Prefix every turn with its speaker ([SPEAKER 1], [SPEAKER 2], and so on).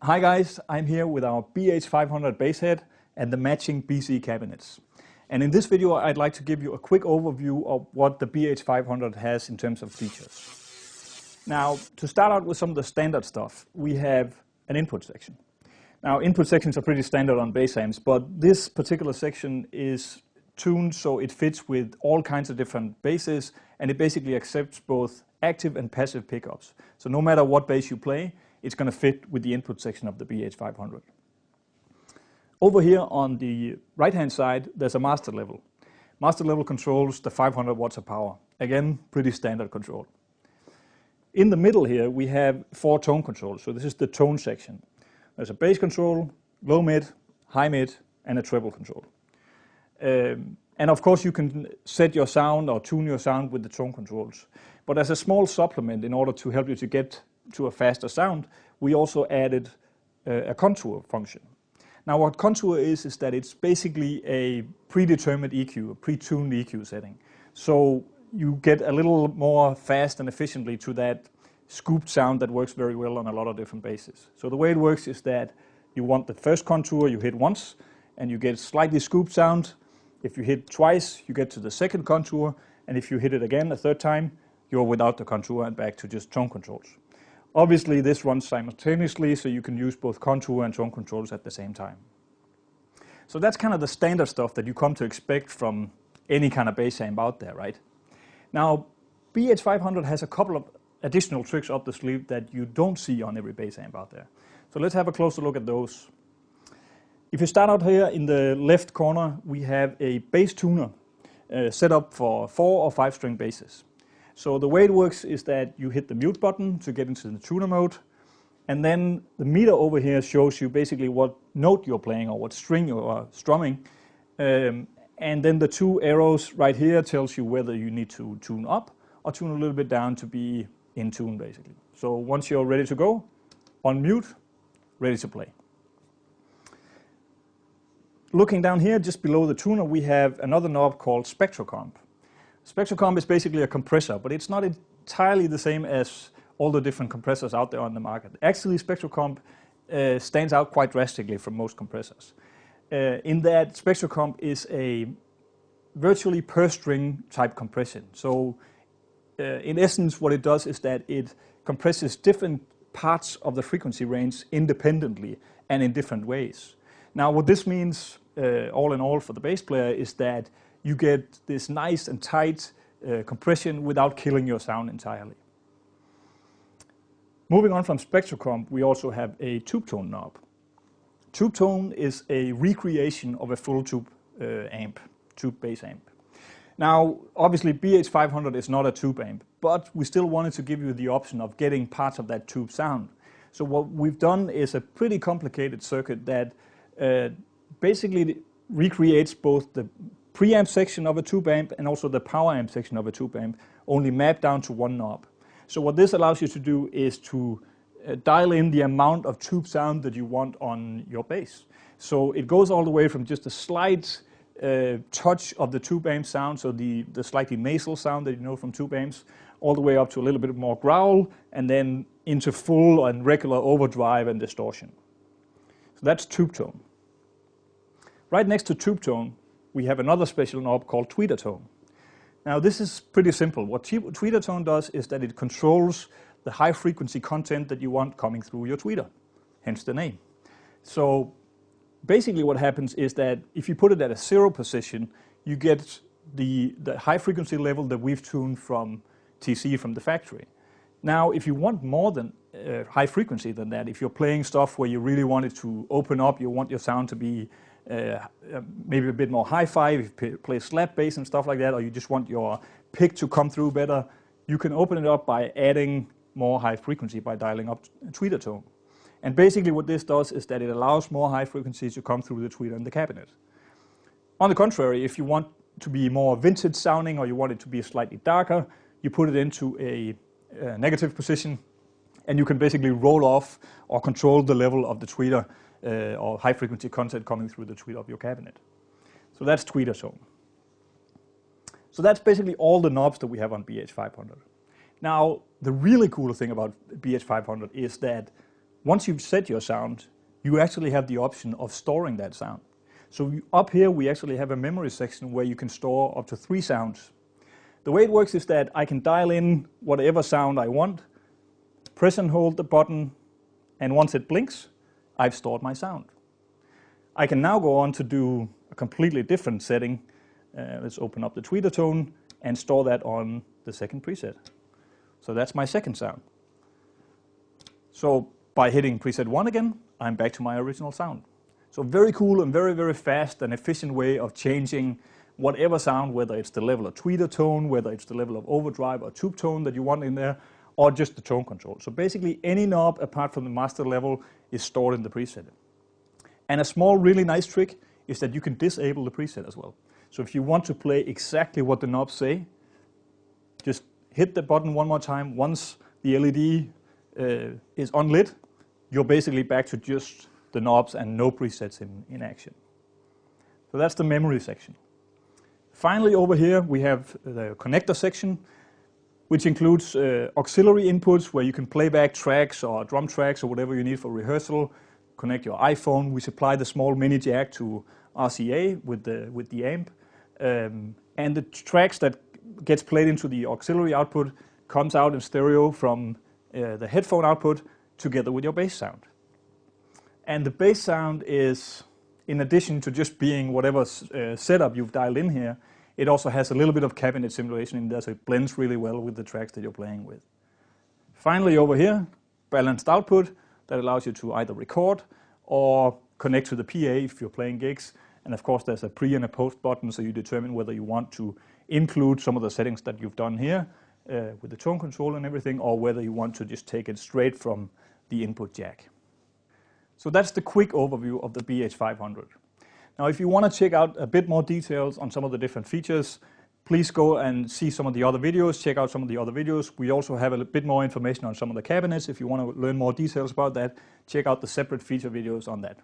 [SPEAKER 1] Hi guys, I'm here with our BH500 bass head and the matching BC cabinets. And in this video I'd like to give you a quick overview of what the BH500 has in terms of features. Now, to start out with some of the standard stuff, we have an input section. Now, input sections are pretty standard on bass amps, but this particular section is tuned so it fits with all kinds of different basses, and it basically accepts both active and passive pickups. So no matter what bass you play, it's going to fit with the input section of the BH500. Over here on the right-hand side, there's a master level. Master level controls the 500 watts of power. Again, pretty standard control. In the middle here, we have 4 tone controls. So this is the tone section. There's a bass control, low mid, high mid, and a treble control. And of course, you can set your sound or tune your sound with the tone controls. But as a small supplement, in order to help you to get to a faster sound, we also added a contour function. Now what contour is that it's basically a predetermined EQ, a pre-tuned EQ setting. So you get a little more fast and efficiently to that scooped sound that works very well on a lot of different basses. So the way it works is that you want the first contour you hit once and you get slightly scooped sound. If you hit twice, you get to the second contour, and if you hit it again a third time, you're without the contour and back to just tone controls. Obviously, this runs simultaneously, so you can use both contour and tone controls at the same time. So that's kind of the standard stuff that you come to expect from any kind of bass amp out there, right? Now, BH500 has a couple of additional tricks up the sleeve that you don't see on every bass amp out there. So let's have a closer look at those. If you start out here in the left corner, we have a bass tuner set up for 4 or 5 string basses. So the way it works is that you hit the mute button to get into the tuner mode, and then the meter over here shows you basically what note you're playing or what string you're strumming, and then the 2 arrows right here tells you whether you need to tune up or tune a little bit down to be in tune basically. So once you're ready to go, on mute, ready to play. Looking down here just below the tuner, we have another knob called Spectrocomp. Spectrocomp is basically a compressor, but it's not entirely the same as all the different compressors out there on the market. Actually, Spectrocomp stands out quite drastically from most compressors. In that Spectrocomp is a virtually per string type compression. So in essence, what it does is that it compresses different parts of the frequency range independently and in different ways. Now, what this means all in all for the bass player is that you get this nice and tight compression without killing your sound entirely. Moving on from Spectrocomp, we also have a tube tone knob. Tube tone is a recreation of a full tube amp, tube bass amp. Now, obviously BH500 is not a tube amp, but we still wanted to give you the option of getting parts of that tube sound. So what we've done is a pretty complicated circuit that basically recreates both the preamp section of a tube amp and also the power amp section of a tube amp, only mapped down to one knob. So what this allows you to do is to dial in the amount of tube sound that you want on your bass. So it goes all the way from just a slight touch of the tube amp sound, so the slightly nasal sound that you know from tube amps, all the way up to a little bit more growl, and then into full and regular overdrive and distortion. So that's tube tone. Right next to tube tone, we have another special knob called tweeter tone. Now this is pretty simple. What tweeter tone does is that it controls the high frequency content that you want coming through your tweeter, hence the name. So basically what happens is that if you put it at a 0 position, you get the high frequency level that we've tuned from TC from the factory. Now if you want more than high frequency than that, if you're playing stuff where you really want it to open up, you want your sound to be maybe a bit more hi-fi, if you play slap bass and stuff like that, or you just want your pick to come through better, you can open it up by adding more high frequency by dialing up tweeter tone. And basically what this does is that it allows more high frequencies to come through the tweeter in the cabinet. On the contrary, if you want to be more vintage sounding or you want it to be slightly darker, you put it into a negative position and you can basically roll off or control the level of the tweeter or high frequency content coming through the tweeter of your cabinet. So that's tweeter tone. So that's basically all the knobs that we have on BH500. Now, the really cool thing about BH500 is that Once you've set your sound, you actually have the option of storing that sound. So up here we actually have a memory section where you can store up to 3 sounds. The way it works is that I can dial in whatever sound I want, press and hold the button, and once it blinks, I've stored my sound. I can now go on to do a completely different setting. Let's open up the tweeter tone and store that on the second preset. So that's my second sound. So by hitting preset 1 again, I'm back to my original sound. So very cool and very, very fast and efficient way of changing whatever sound, whether it's the level of tweeter tone, whether it's the level of overdrive or tube tone that you want in there, or just the tone control. So basically any knob apart from the master level is stored in the preset. And a small, really nice trick is that you can disable the preset as well. So if you want to play exactly what the knobs say, just hit the button one more time. Once the LED is unlit, you're basically back to just the knobs and no presets in action. So that's the memory section. Finally, over here we have the connector section, which includes auxiliary inputs where you can play back tracks or drum tracks or whatever you need for rehearsal. Connect your iPhone. We supply the small mini jack to RCA with the amp. And the tracks that gets played into the auxiliary output comes out in stereo from the headphone output together with your bass sound. And the bass sound is, in addition to just being whatever setup you've dialed in here, it also has a little bit of cabinet simulation in there, so it blends really well with the tracks that you're playing with. Finally over here, balanced output that allows you to either record or connect to the PA if you're playing gigs. And of course there's a pre and a post button, so you determine whether you want to include some of the settings that you've done here with the tone control and everything, or whether you want to just take it straight from the input jack. So that's the quick overview of the BH500. Now if you want to check out a bit more details on some of the different features, please go and see some of the other videos, check out some of the other videos. We also have a bit more information on some of the cabinets. If you want to learn more details about that, check out the separate feature videos on that.